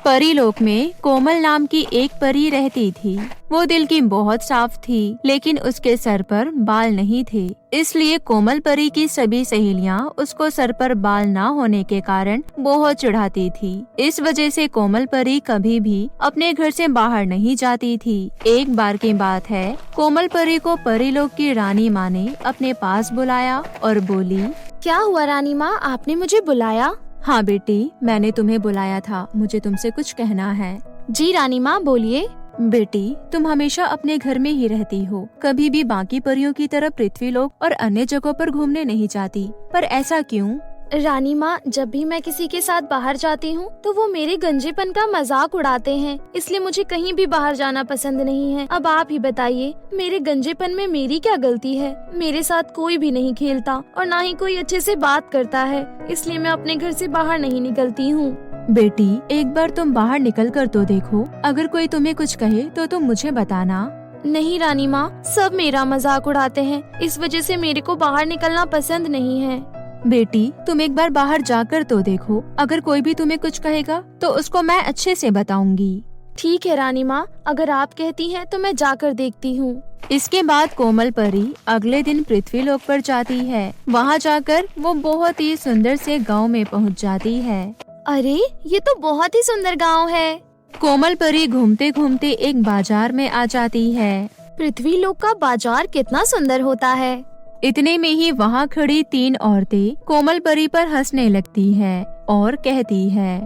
परीलोक में कोमल नाम की एक परी रहती थी। वो दिल की बहुत साफ थी, लेकिन उसके सर पर बाल नहीं थे। इसलिए कोमल परी की सभी सहेलियां उसको सर पर बाल ना होने के कारण बहुत चिढ़ाती थी। इस वजह से कोमल परी कभी भी अपने घर से बाहर नहीं जाती थी। एक बार की बात है, कोमल परी को परीलोक की रानी माँ ने अपने पास बुलाया और बोली, क्या हुआ रानी माँ, आपने मुझे बुलाया? हाँ बेटी, मैंने तुम्हें बुलाया था, मुझे तुमसे कुछ कहना है। जी रानी माँ, बोलिए। बेटी, तुम हमेशा अपने घर में ही रहती हो, कभी भी बाकी परियों की तरह पृथ्वीलोक और अन्य जगहों पर घूमने नहीं जाती, पर ऐसा क्यों? रानी माँ, जब भी मैं किसी के साथ बाहर जाती हूँ तो वो मेरे गंजेपन का मजाक उड़ाते हैं, इसलिए मुझे कहीं भी बाहर जाना पसंद नहीं है। अब आप ही बताइए, मेरे गंजेपन में मेरी क्या गलती है? मेरे साथ कोई भी नहीं खेलता और ना ही कोई अच्छे से बात करता है, इसलिए मैं अपने घर से बाहर नहीं निकलती हूँ। बेटी, एक बार तुम बाहर निकल कर तो देखो, अगर कोई तुम्हें कुछ कहे तो तुम मुझे बताना। नहीं रानी माँ, सब मेरा मजाक उड़ाते हैं, इस वजह से मेरे को बाहर निकलना पसंद नहीं है। बेटी, तुम एक बार बाहर जाकर तो देखो, अगर कोई भी तुम्हें कुछ कहेगा तो उसको मैं अच्छे से बताऊंगी। ठीक है रानी माँ, अगर आप कहती हैं तो मैं जाकर देखती हूँ। इसके बाद कोमल परी अगले दिन पृथ्वीलोक पर जाती है। वहाँ जाकर वो बहुत ही सुंदर से गांव में पहुँच जाती है। अरे, ये तो बहुत ही सुंदर गांव है। कोमल परी घूमते घूमते एक बाजार में आ जाती है। पृथ्वीलोक का बाजार कितना सुंदर होता है। इतने में ही वहाँ खड़ी 3 औरतें कोमल परी पर हंसने लगती है और कहती है,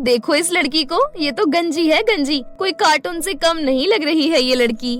देखो इस लड़की को, ये तो गंजी है गंजी, कोई कार्टून से कम नहीं लग रही है ये लड़की।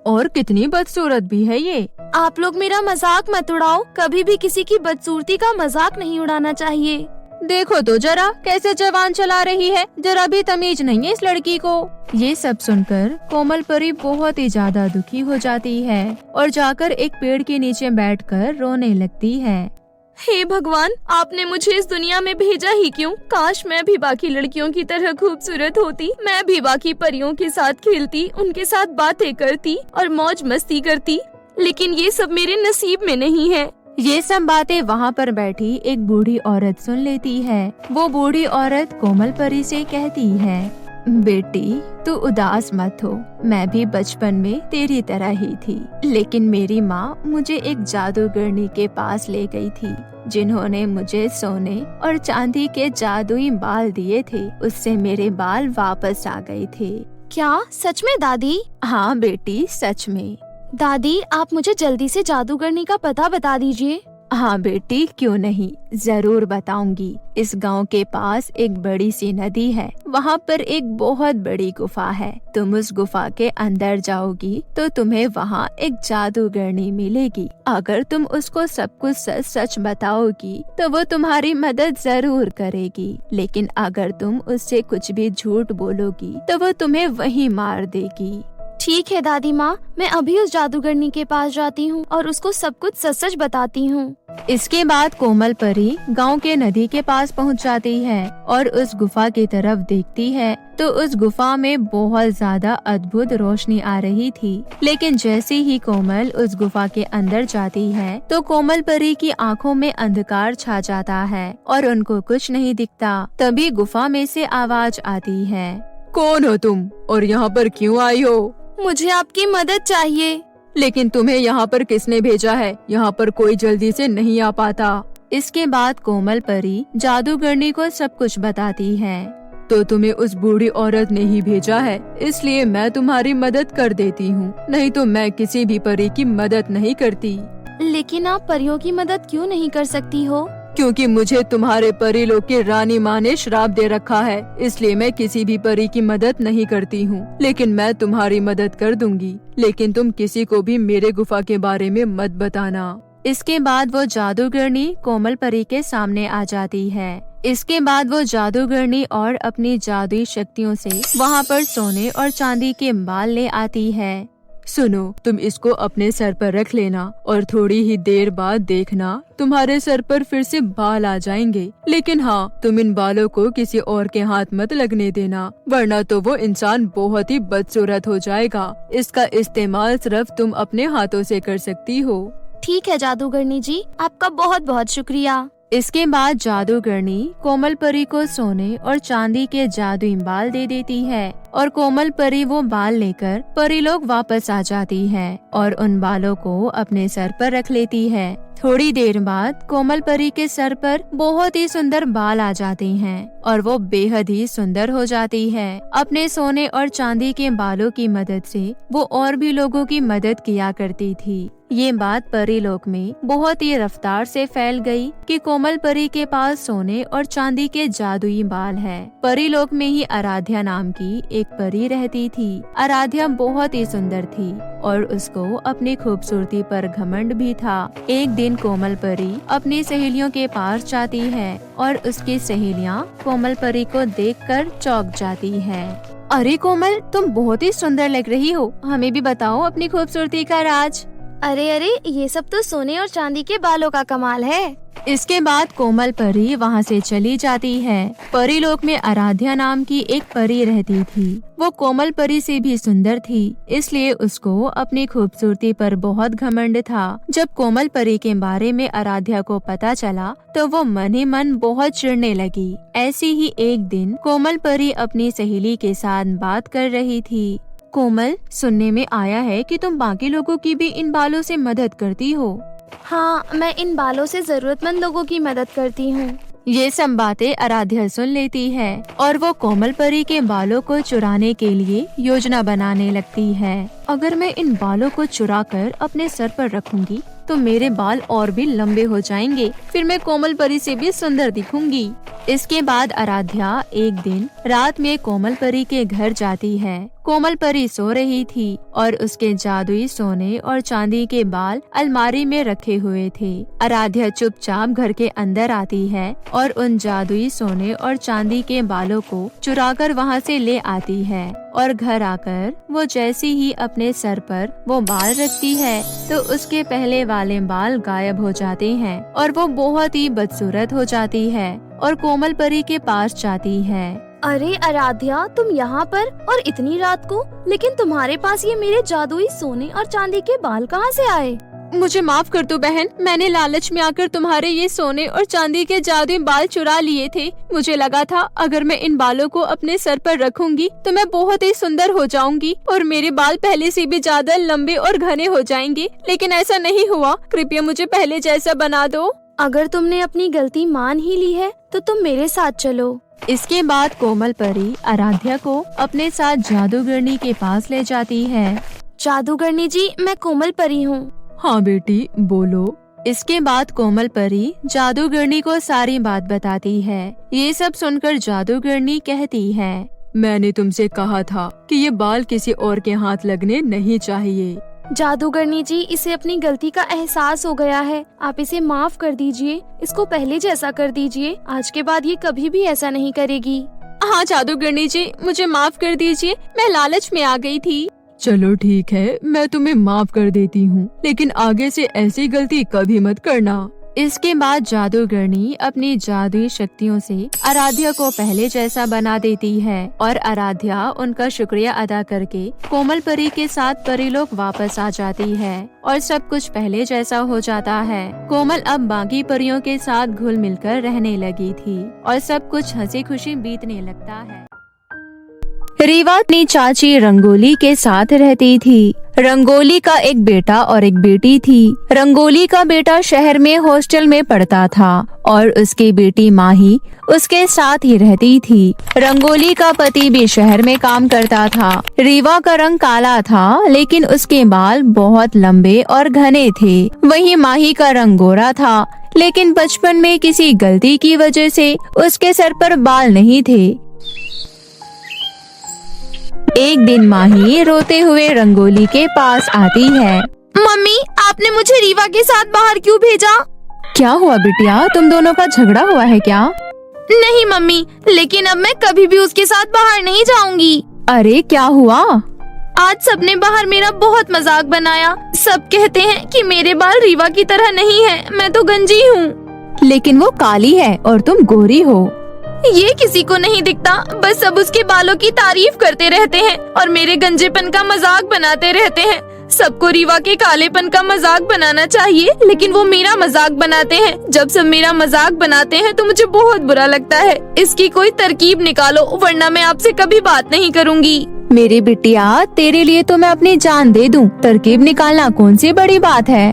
और कितनी बदसूरत भी है ये। आप लोग मेरा मजाक मत उड़ाओ, कभी भी किसी की बदसूरती का मजाक नहीं उड़ाना चाहिए। देखो तो जरा कैसे जवान चला रही है, जरा भी तमीज नहीं है इस लड़की को। ये सब सुनकर कोमल परी बहुत ही ज्यादा दुखी हो जाती है और जाकर एक पेड़ के नीचे बैठकर रोने लगती है। हे भगवान, आपने मुझे इस दुनिया में भेजा ही क्यों? काश मैं भी बाकी लड़कियों की तरह खूबसूरत होती, मैं भी बाकी परियों के साथ खेलती, उनके साथ बातें करती और मौज मस्ती करती, लेकिन ये सब मेरे नसीब में नहीं है। ये सब बातें वहाँ पर बैठी एक बूढ़ी औरत सुन लेती है। वो बूढ़ी औरत कोमल परी से कहती है, बेटी, तू उदास मत हो, मैं भी बचपन में तेरी तरह ही थी, लेकिन मेरी माँ मुझे एक जादूगरनी के पास ले गई थी, जिन्होंने मुझे सोने और चांदी के जादुई बाल दिए थे। उससे मेरे बाल वापस आ गए थे। क्या सच में दादी? हाँ बेटी, सच में। दादी, आप मुझे जल्दी से जादूगरनी का पता बता दीजिए। हाँ बेटी, क्यों नहीं, जरूर बताऊंगी। इस गांव के पास एक बड़ी सी नदी है, वहाँ पर एक बहुत बड़ी गुफा है। तुम उस गुफा के अंदर जाओगी तो तुम्हें वहाँ एक जादूगरनी मिलेगी। अगर तुम उसको सब कुछ सच सच बताओगी तो वो तुम्हारी मदद जरूर करेगी, लेकिन अगर तुम उससे कुछ भी झूठ बोलोगी तो वो तुम्हें वहीं मार देगी। ठीक है दादी माँ, मैं अभी उस जादूगरनी के पास जाती हूँ और उसको सब कुछ सच सच बताती हूँ। इसके बाद कोमल परी गांव के नदी के पास पहुँच जाती है और उस गुफा की तरफ देखती है तो उस गुफा में बहुत ज्यादा अद्भुत रोशनी आ रही थी। लेकिन जैसे ही कोमल उस गुफा के अंदर जाती है तो कोमल परी की आंखों में अंधकार छा जाता है और उनको कुछ नहीं दिखता। तभी गुफा में से आवाज आती है, कौन हो तुम और यहाँ पर क्यों आई हो? मुझे आपकी मदद चाहिए। लेकिन तुम्हें यहाँ पर किसने भेजा है? यहाँ पर कोई जल्दी से नहीं आ पाता। इसके बाद कोमल परी जादूगरनी को सब कुछ बताती है। तो तुम्हें उस बूढ़ी औरत ने ही भेजा है, इसलिए मैं तुम्हारी मदद कर देती हूँ, नहीं तो मैं किसी भी परी की मदद नहीं करती। लेकिन आप परियों की मदद क्यों नहीं कर सकती हो? क्योंकि मुझे तुम्हारे परीलोक की रानी माँ ने श्राप दे रखा है, इसलिए मैं किसी भी परी की मदद नहीं करती हूँ। लेकिन मैं तुम्हारी मदद कर दूंगी, लेकिन तुम किसी को भी मेरे गुफा के बारे में मत बताना। इसके बाद वो जादूगरनी कोमल परी के सामने आ जाती है। इसके बाद वो जादूगरनी और अपनी जादुई शक्तियों से वहाँ पर सोने और चांदी के बाल ले आती है। सुनो, तुम इसको अपने सर पर रख लेना और थोड़ी ही देर बाद देखना तुम्हारे सर पर फिर से बाल आ जाएंगे। लेकिन हाँ, तुम इन बालों को किसी और के हाथ मत लगने देना, वरना तो वो इंसान बहुत ही बदसूरत हो जाएगा। इसका इस्तेमाल सिर्फ तुम अपने हाथों से कर सकती हो। ठीक है जादूगरनी जी, आपका बहुत बहुत शुक्रिया। इसके बाद जादूगरनी कोमल परी को सोने और चांदी के जादुई बाल दे देती है और कोमल परी वो बाल लेकर परीलोक वापस आ जाती है और उन बालों को अपने सर पर रख लेती है। थोड़ी देर बाद कोमल परी के सर पर बहुत ही सुंदर बाल आ जाते हैं और वो बेहद ही सुंदर हो जाती है। अपने सोने और चांदी के बालों की मदद से वो और भी लोगों की मदद किया करती थी। ये बात परीलोक में बहुत ही रफ्तार से फैल गई कि कोमल परी के पास सोने और चांदी के जादुई बाल है। परीलोक में ही आराध्या नाम की एक परी रहती थी। आराध्या बहुत ही सुंदर थी और उसको अपनी खूबसूरती पर घमंड भी था। एक दिन कोमल परी अपनी सहेलियों के पास जाती है और उसकी सहेलियां कोमल परी को देखकर चौंक जाती है। अरे कोमल, तुम बहुत ही सुंदर लग रही हो, हमें भी बताओ अपनी खूबसूरती का राज। अरे अरे, ये सब तो सोने और चांदी के बालों का कमाल है। इसके बाद कोमल परी वहाँ से चली जाती है। परीलोक में आराध्या नाम की एक परी रहती थी। वो कोमल परी से भी सुंदर थी, इसलिए उसको अपनी खूबसूरती पर बहुत घमंड था। जब कोमल परी के बारे में आराध्या को पता चला तो वो मन ही मन बहुत चिढ़ने लगी। ऐसे ही एक दिन कोमल परी अपनी सहेली के साथ बात कर रही थी। कोमल, सुनने में आया है कि तुम बाकी लोगों की भी इन बालों से मदद करती हो। हाँ, मैं इन बालों से जरूरतमंद लोगों की मदद करती हूँ। ये सब बातें आराध्या सुन लेती है और वो कोमल परी के बालों को चुराने के लिए योजना बनाने लगती है। अगर मैं इन बालों को चुरा कर अपने सर पर रखूंगी तो मेरे बाल और भी लंबे हो जाएंगे, फिर मैं कोमल परी से भी सुंदर दिखूंगी। इसके बाद आराध्या एक दिन रात में कोमल परी के घर जाती है। कोमल परी सो रही थी और उसके जादुई सोने और चांदी के बाल अलमारी में रखे हुए थे। आराध्या चुपचाप घर के अंदर आती है और उन जादुई सोने और चांदी के बालों को चुराकर वहाँ से ले आती है और घर आकर वो जैसे ही अपने सर पर वो बाल रखती है तो उसके पहले वाले बाल गायब हो जाते हैं और वो बहुत ही बदसूरत हो जाती है और कोमल परी के पास जाती है। अरे आराध्या, तुम यहाँ पर और इतनी रात को, लेकिन तुम्हारे पास ये मेरे जादुई सोने और चांदी के बाल कहाँ से आए? मुझे माफ कर दो बहन, मैंने लालच में आकर तुम्हारे ये सोने और चांदी के जादुई बाल चुरा लिए थे। मुझे लगा था अगर मैं इन बालों को अपने सर पर रखूंगी तो मैं बहुत ही सुंदर हो जाऊंगी और मेरे बाल पहले से भी ज्यादा लंबे और घने हो जाएंगे, लेकिन ऐसा नहीं हुआ। कृपया मुझे पहले जैसा बना दो। अगर तुमने अपनी गलती मान ही ली है तो तुम मेरे साथ चलो। इसके बाद कोमल परी आराध्या को अपने साथ जादूगरनी के पास ले जाती है। जादूगरनी जी, मैं कोमल परी हूँ। हाँ बेटी, बोलो। इसके बाद कोमल परी जादूगरनी को सारी बात बताती है। ये सब सुनकर जादूगरनी कहती है, मैंने तुमसे कहा था कि ये बाल किसी और के हाथ लगने नहीं चाहिए। जादूगरनी जी, इसे अपनी गलती का एहसास हो गया है, आप इसे माफ कर दीजिए, इसको पहले जैसा कर दीजिए। आज के बाद ये कभी भी ऐसा नहीं करेगी। हाँ जादूगरनी जी, मुझे माफ कर दीजिए, मैं लालच में आ गई थी। चलो ठीक है, मैं तुम्हें माफ कर देती हूँ, लेकिन आगे से ऐसी गलती कभी मत करना। इसके बाद जादूगरनी अपनी जादुई शक्तियों से आराध्या को पहले जैसा बना देती है और आराध्या उनका शुक्रिया अदा करके कोमल परी के साथ परीलोक वापस आ जाती है और सब कुछ पहले जैसा हो जाता है। कोमल अब बाकी परियों के साथ घुल मिलकर रहने लगी थी और सब कुछ हंसी खुशी बीतने लगता है। रीवा अपनी चाची रंगोली के साथ रहती थी। रंगोली का एक बेटा और एक बेटी थी। रंगोली का बेटा शहर में हॉस्टल में पढ़ता था और उसकी बेटी माही उसके साथ ही रहती थी। रंगोली का पति भी शहर में काम करता था। रीवा का रंग काला था, लेकिन उसके बाल बहुत लंबे और घने थे। वहीं माही का रंग गोरा था, लेकिन बचपन में किसी गलती की वजह से उसके सर पर बाल नहीं थे। एक दिन माही रोते हुए रंगोली के पास आती है। मम्मी, आपने मुझे रीवा के साथ बाहर क्यों भेजा? क्या हुआ बिटिया, तुम दोनों का झगड़ा हुआ है क्या? नहीं मम्मी, लेकिन अब मैं कभी भी उसके साथ बाहर नहीं जाऊंगी। अरे क्या हुआ? आज सबने बाहर मेरा बहुत मजाक बनाया। सब कहते हैं कि मेरे बाल रीवा की तरह नहीं है, मैं तो गंजी हूँ। लेकिन वो काली है और तुम गोरी हो। ये किसी को नहीं दिखता, बस सब उसके बालों की तारीफ करते रहते हैं और मेरे गंजेपन का मजाक बनाते रहते हैं। सबको रीवा के कालेपन का मजाक बनाना चाहिए, लेकिन वो मेरा मजाक बनाते हैं। जब सब मेरा मजाक बनाते हैं तो मुझे बहुत बुरा लगता है। इसकी कोई तरकीब निकालो, वरना मैं आपसे कभी बात नहीं करूँगी। मेरी बिटिया, तेरे लिए तो मैं अपनी जान दे दूं, तरकीब निकालना कौन सी बड़ी बात है।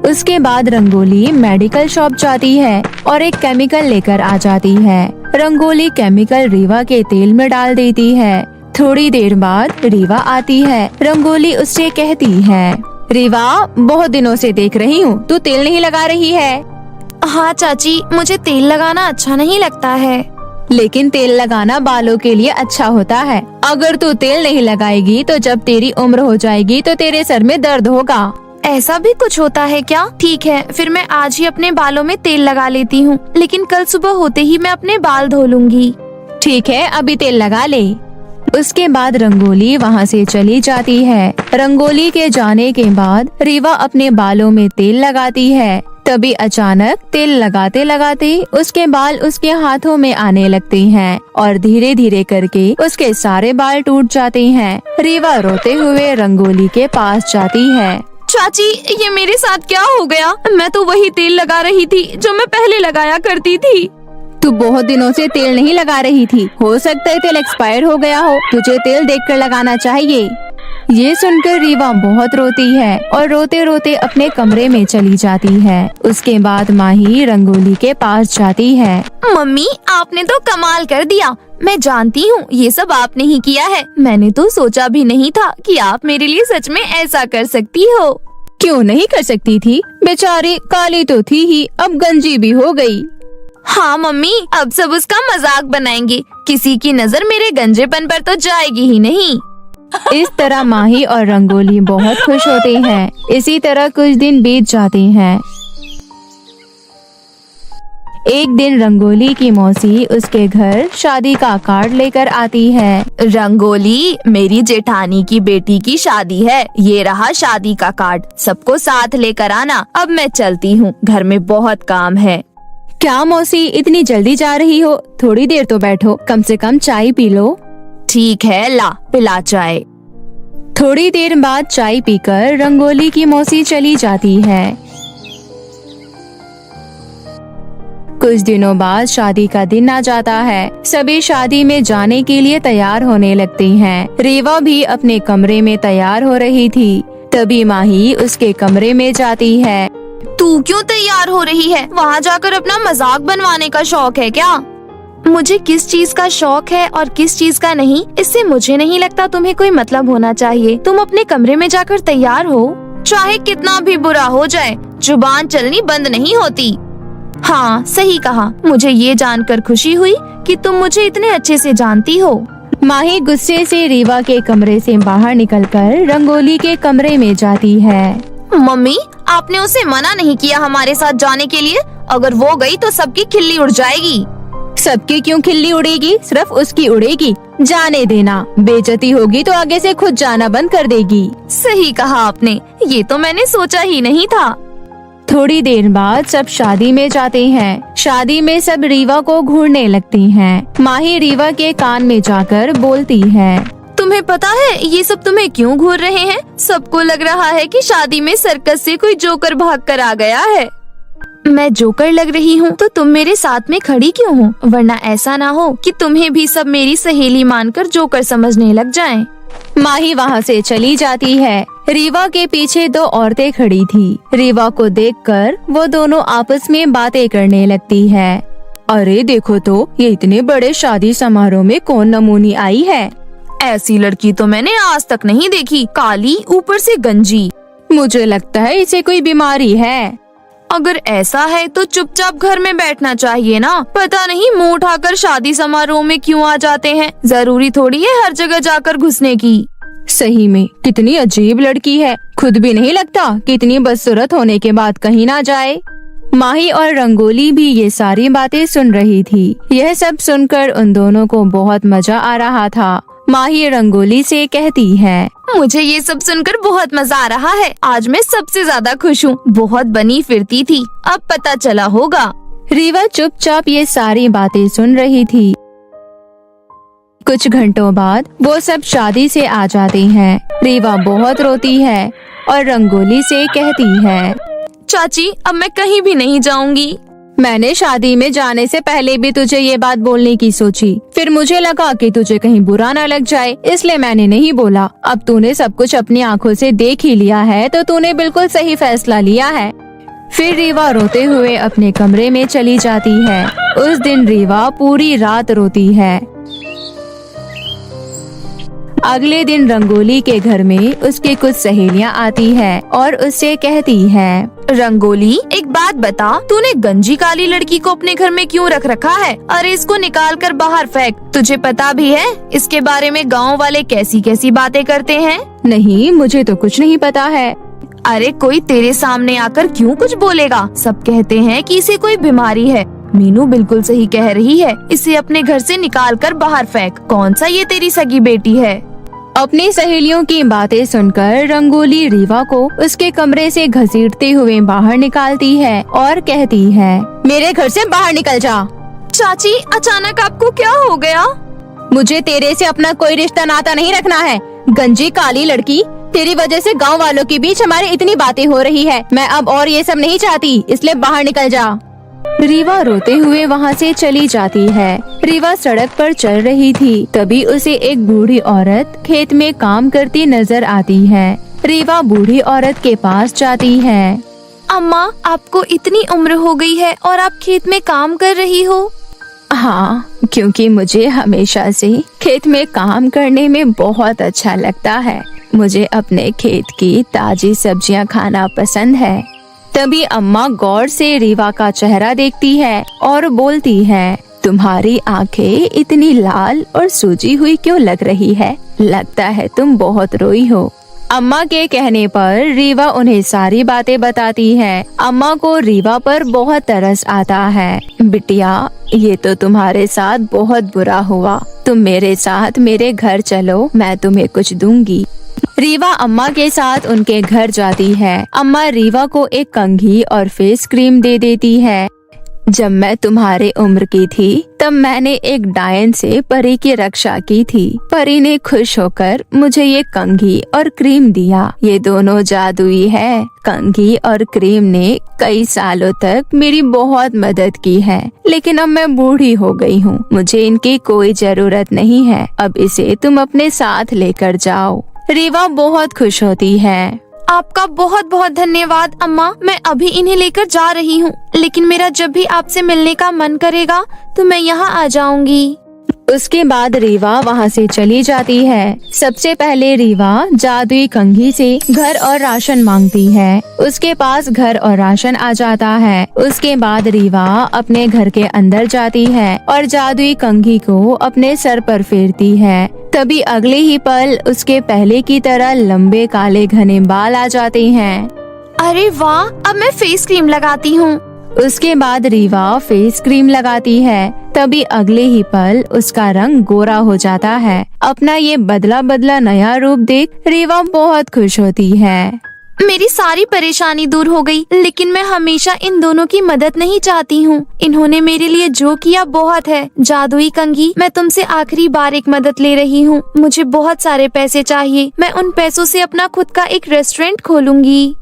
उसके बाद रंगोली मेडिकल शॉप जाती है और एक केमिकल लेकर आ जाती है। रंगोली केमिकल रीवा के तेल में डाल देती है। थोड़ी देर बाद रीवा आती है। रंगोली उससे कहती है, रीवा, बहुत दिनों से देख रही हूँ, तू तेल नहीं लगा रही है। हाँ चाची, मुझे तेल लगाना अच्छा नहीं लगता है। लेकिन तेल लगाना बालों के लिए अच्छा होता है। अगर तू तेल नहीं लगाएगी तो जब तेरी उम्र हो जाएगी तो तेरे सर में दर्द होगा। ऐसा भी कुछ होता है क्या? ठीक है, फिर मैं आज ही अपने बालों में तेल लगा लेती हूँ, लेकिन कल सुबह होते ही मैं अपने बाल धो लूंगी। ठीक है, अभी तेल लगा ले। उसके बाद रंगोली वहाँ से चली जाती है। रंगोली के जाने के बाद रीवा अपने बालों में तेल लगाती है। तभी अचानक तेल लगाते लगाते उसके बाल उसके हाथों में आने लगते हैं और धीरे धीरे करके उसके सारे बाल टूट जाते हैं। रीवा रोते हुए रंगोली के पास जाती है। चाची, ये मेरे साथ क्या हो गया? मैं तो वही तेल लगा रही थी जो मैं पहले लगाया करती थी। तू बहुत दिनों से तेल नहीं लगा रही थी, हो सकता है तेल एक्सपायर हो गया हो। तुझे तेल देखकर लगाना चाहिए। ये सुनकर रीवा बहुत रोती है और रोते रोते अपने कमरे में चली जाती है। उसके बाद माही रंगोली के पास जाती है। मम्मी, आपने तो कमाल कर दिया। मैं जानती हूँ ये सब आपने ही किया है। मैंने तो सोचा भी नहीं था कि आप मेरे लिए सच में ऐसा कर सकती हो। क्यों नहीं कर सकती थी? बेचारी काली तो थी ही, अब गंजी भी हो गई। हाँ मम्मी, अब सब उसका मजाक बनाएंगे। किसी की नजर मेरे गंजेपन पर तो जाएगी ही नहीं। इस तरह माही और रंगोली बहुत खुश होते हैं। इसी तरह कुछ दिन बीत जाते हैं। एक दिन रंगोली की मौसी उसके घर शादी का कार्ड लेकर आती है। रंगोली, मेरी जेठानी की बेटी की शादी है। ये रहा शादी का कार्ड, सबको साथ लेकर आना। अब मैं चलती हूँ, घर में बहुत काम है। क्या मौसी, इतनी जल्दी जा रही हो? थोड़ी देर तो बैठो, कम से कम चाय पी लो। ठीक है, ला पिला चाय। थोड़ी देर बाद चाय पीकर रंगोली की मौसी चली जाती है। कुछ दिनों बाद शादी का दिन आ जाता है। सभी शादी में जाने के लिए तैयार होने लगते हैं। रीवा भी अपने कमरे में तैयार हो रही थी। तभी माही उसके कमरे में जाती है। तू क्यों तैयार हो रही है? वहाँ जाकर अपना मजाक बनवाने का शौक है क्या? मुझे किस चीज का शौक है और किस चीज का नहीं, इससे मुझे नहीं लगता तुम्हें कोई मतलब होना चाहिए। तुम अपने कमरे में जाकर तैयार हो, चाहे कितना भी बुरा हो जाए, जुबान चलनी बंद नहीं होती। हाँ, सही कहा। मुझे ये जानकर खुशी हुई कि तुम मुझे इतने अच्छे से जानती हो। माही गुस्से से रीवा के कमरे से बाहर निकलकर रंगोली के कमरे में जाती है। मम्मी, आपने उसे मना नहीं किया हमारे साथ जाने के लिए? अगर वो गई तो सबकी खिल्ली उड़ जाएगी। सबकी क्यों खिल्ली उड़ेगी? सिर्फ उसकी उड़ेगी। जाने देना, बेइज्जती होगी तो आगे से खुद जाना बंद कर देगी। सही कहा आपने, ये तो मैंने सोचा ही नहीं था। थोड़ी देर बाद सब शादी में जाते हैं। शादी में सब रीवा को घूरने लगती हैं। माही रीवा के कान में जाकर बोलती है, तुम्हें पता है ये सब तुम्हें क्यों घूर रहे हैं? सबको लग रहा है कि शादी में सर्कस से कोई जोकर भाग कर आ गया है। मैं जोकर लग रही हूँ तो तुम मेरे साथ में खड़ी क्यों हो? वरना ऐसा ना हो कि तुम्हें भी सब मेरी सहेली मानकर जोकर समझने लग जाएं। माही वहाँ से चली जाती है। रीवा के पीछे दो औरतें खड़ी थी। रीवा को देखकर वो दोनों आपस में बातें करने लगती है। अरे देखो तो, ये इतने बड़े शादी समारोह में कौन नमूनी आई है? ऐसी लड़की तो मैंने आज तक नहीं देखी, काली ऊपर से गंजी। मुझे लगता है इसे कोई बीमारी है। अगर ऐसा है तो चुपचाप घर में बैठना चाहिए ना। पता नहीं मुंह उठाकर शादी समारोह में क्यों आ जाते हैं। जरूरी थोड़ी है हर जगह जाकर घुसने की। सही में कितनी अजीब लड़की है। खुद भी नहीं लगता कि इतनी बदसूरत होने के बाद कहीं ना जाए। माही और रंगोली भी ये सारी बातें सुन रही थी। यह सब सुनकर उन दोनों को बहुत मजा आ रहा था। माही रंगोली से कहती है, मुझे ये सब सुनकर बहुत मजा आ रहा है। आज मैं सबसे ज्यादा खुश हूँ। बहुत बनी फिरती थी, अब पता चला होगा। रीवा चुपचाप ये सारी बातें सुन रही थी। कुछ घंटों बाद वो सब शादी से आ जाते हैं। रीवा बहुत रोती है और रंगोली से कहती है, चाची अब मैं कहीं भी नहीं जाऊंगी। मैंने शादी में जाने से पहले भी तुझे ये बात बोलने की सोची, फिर मुझे लगा कि तुझे कहीं बुरा न लग जाए, इसलिए मैंने नहीं बोला। अब तूने सब कुछ अपनी आंखों से देख ही लिया है तो तूने बिल्कुल सही फैसला लिया है। फिर रीवा रोते हुए अपने कमरे में चली जाती है। उस दिन रीवा पूरी रात रोती है। अगले दिन रंगोली के घर में उसकी कुछ सहेलियां आती है और उससे कहती है, रंगोली एक बात बता, तूने गंजी काली लड़की को अपने घर में क्यों रख रखा है? अरे इसको निकाल कर बाहर फेंक। तुझे पता भी है इसके बारे में गाँव वाले कैसी कैसी बातें करते हैं? नहीं, मुझे तो कुछ नहीं पता है। अरे कोई तेरे सामने आकर क्यों कुछ बोलेगा? सब कहते हैं कि इसे कोई बीमारी है। मीनू बिल्कुल सही कह रही है, इसे अपने घर से निकाल कर बाहर फेंक। कौन सा ये तेरी सगी बेटी है? अपनी सहेलियों की बातें सुनकर रंगोली रीवा को उसके कमरे से घसीटते हुए बाहर निकालती है और कहती है, मेरे घर से बाहर निकल जा। चाची अचानक आपको क्या हो गया? मुझे तेरे से अपना कोई रिश्ता नाता नहीं रखना है। गंजी काली लड़की, तेरी वजह से गांव वालों के बीच हमारी इतनी बातें हो रही है। मैं अब और ये सब नहीं चाहती, इसलिए बाहर निकल जा। रीवा रोते हुए वहाँ से चली जाती है। रीवा सड़क पर चल रही थी, तभी उसे एक बूढ़ी औरत खेत में काम करती नजर आती है। रीवा बूढ़ी औरत के पास जाती है। अम्मा आपको इतनी उम्र हो गई है और आप खेत में काम कर रही हो? हाँ, क्योंकि मुझे हमेशा से खेत में काम करने में बहुत अच्छा लगता है। मुझे अपने खेत की ताजी सब्जियां खाना पसंद है। तभी अम्मा गौर से रीवा का चेहरा देखती है और बोलती है, तुम्हारी आंखें इतनी लाल और सूजी हुई क्यों लग रही है? लगता है तुम बहुत रोई हो। अम्मा के कहने पर रीवा उन्हें सारी बातें बताती है। अम्मा को रीवा पर बहुत तरस आता है। बिटिया, ये तो तुम्हारे साथ बहुत बुरा हुआ। तुम मेरे साथ मेरे घर चलो, मैं तुम्हें कुछ दूंगी। रीवा अम्मा के साथ उनके घर जाती है। अम्मा रीवा को एक कंघी और फेस क्रीम दे देती है। जब मैं तुम्हारे उम्र की थी तब मैंने एक डायन से परी की रक्षा की थी। परी ने खुश होकर मुझे ये कंघी और क्रीम दिया। ये दोनों जादुई है। कंघी और क्रीम ने कई सालों तक मेरी बहुत मदद की है, लेकिन अब मैं बूढ़ी हो गई हूँ। मुझे इनकी कोई जरूरत नहीं है। अब इसे तुम अपने साथ लेकर जाओ। रीवा बहुत खुश होती है। आपका बहुत बहुत धन्यवाद अम्मा, मैं अभी इन्हें लेकर जा रही हूँ, लेकिन मेरा जब भी आपसे मिलने का मन करेगा तो मैं यहाँ आ जाऊंगी। उसके बाद रीवा वहाँ से चली जाती है। सबसे पहले रीवा जादुई कंघी से घर और राशन मांगती है। उसके पास घर और राशन आ जाता है। उसके बाद रीवा अपने घर के अंदर जाती है और जादुई कंघी को अपने सर पर फेरती है। तभी अगले ही पल उसके पहले की तरह लंबे काले घने बाल आ जाते हैं। अरे वाह, अब मैं फेस क्रीम लगाती हूँ। उसके बाद रीवा फेस क्रीम लगाती है। तभी अगले ही पल उसका रंग गोरा हो जाता है। अपना ये बदला बदला नया रूप देख रीवा बहुत खुश होती है। मेरी सारी परेशानी दूर हो गई, लेकिन मैं हमेशा इन दोनों की मदद नहीं चाहती हूँ। इन्होंने मेरे लिए जो किया बहुत है। जादुई कंघी, मैं तुमसे आखिरी बार एक मदद ले रही हूँ। मुझे बहुत सारे पैसे चाहिए। मैं उन पैसों से अपना खुद का एक रेस्टोरेंट खोलूंगी।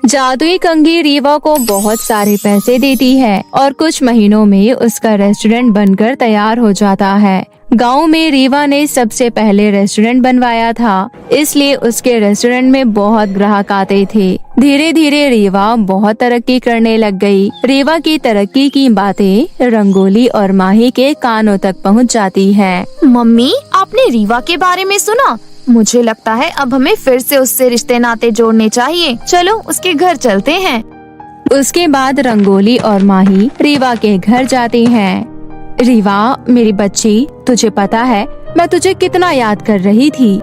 जादुई कंघी रीवा को बहुत सारे पैसे देती है और कुछ महीनों में उसका रेस्टोरेंट बनकर तैयार हो जाता है। गांव में रीवा ने सबसे पहले रेस्टोरेंट बनवाया था, इसलिए उसके रेस्टोरेंट में बहुत ग्राहक आते थे। धीरे धीरे रीवा बहुत तरक्की करने लग गई। रीवा की तरक्की की बातें रंगोली और माही के कानों तक पहुंच जाती है। मम्मी, आपने रीवा के बारे में सुना? मुझे लगता है अब हमें फिर से उससे रिश्ते नाते जोड़ने चाहिए। चलो उसके घर चलते हैं। उसके बाद रंगोली और माही रीवा के घर जाते हैं। रीवा मेरी बच्ची, तुझे पता है मैं तुझे कितना याद कर रही थी।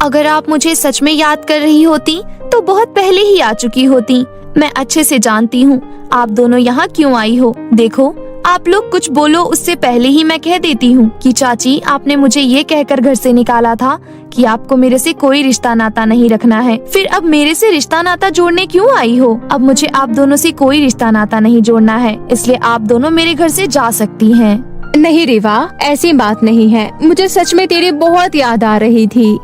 अगर आप मुझे सच में याद कर रही होती तो बहुत पहले ही आ चुकी होती। मैं अच्छे से जानती हूँ आप दोनों यहाँ क्यों आई हो। देखो, आप लोग कुछ बोलो उससे पहले ही मैं कह देती हूँ कि चाची, आपने मुझे ये कहकर घर से निकाला था कि आपको मेरे से कोई रिश्ता नाता नहीं रखना है। फिर अब मेरे से रिश्ता नाता जोड़ने क्यों आई हो? अब मुझे आप दोनों से कोई रिश्ता नाता नहीं जोड़ना है, इसलिए आप दोनों मेरे घर से जा सकती हैं। नहीं रेवा, ऐसी बात नहीं है, मुझे सच में तेरी बहुत याद आ रही थी।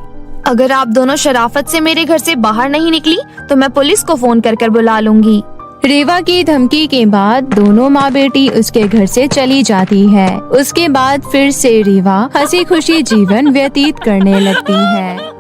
अगर आप दोनों शराफत से मेरे घर से बाहर नहीं निकली तो मैं पुलिस को फोन कर बुला लूंगी। रेवा की धमकी के बाद दोनों माँ बेटी उसके घर से चली जाती है। उसके बाद फिर से रेवा हंसी खुशी जीवन व्यतीत करने लगती है।